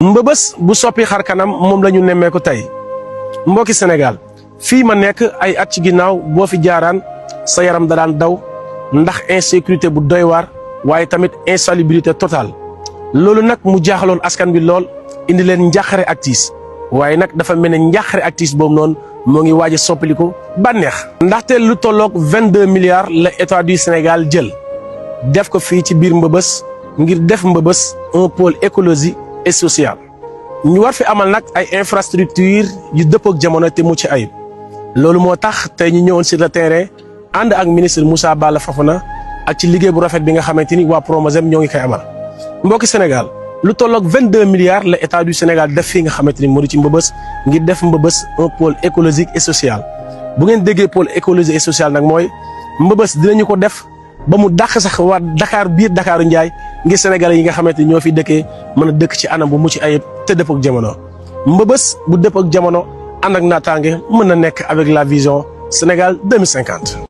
mbëbës bu soppi xar kanam moom la ñu nemmeeku tey mbokki Sénégal fii ma nekk ay at ci ginnaaw boo fi jaaraan sa yaram da daan daw ndax insécurité bu doy waar waaye tamit insalubrité totale loolu nag mu jaaxaloon askan bi lool indi leen njàqare ak tiis waaye nag dafa mel ne njàqare ak tiis boobu noonu moo ngi waaj a soppaliku bànneex ndaxte lu tolloog 22 milliards la état du Sénégal jël def ko fii ci biir mbëbës ngir def mbëbës un pôle écologique et social ñu war fi amal nag ay infrastructure yu dëppook jamono te mucc ayib loolu moo tax tey ñu ñëwoon sur le terrain ànd ak ministre Moussa Balla Fofana ak ci liggéey bu rafet bi nga xamante ni waa Promosem ñoo ngi koy amal mbokki Sénégal lu tolloog 22 milliards la état du Sénégal def fii nga xamante ni moo di ci mbëbës ngir def mbëbës un pôle écologique et social bu ngeen déggee pôle écologique et social nag mooy mbëbës dinañu ko def ba mu dàq sax waa Dakar biir Dakaaru Njaay ngir sénégalais yi nga xamante ni ñoo fi dëkkee mën a dëkk ci anam bu mucc ayib te dëpp ak jamono mbëbës bu dëpp ak jamono ànd ak naataange mën na nekk avec la vision Sénégal 2050.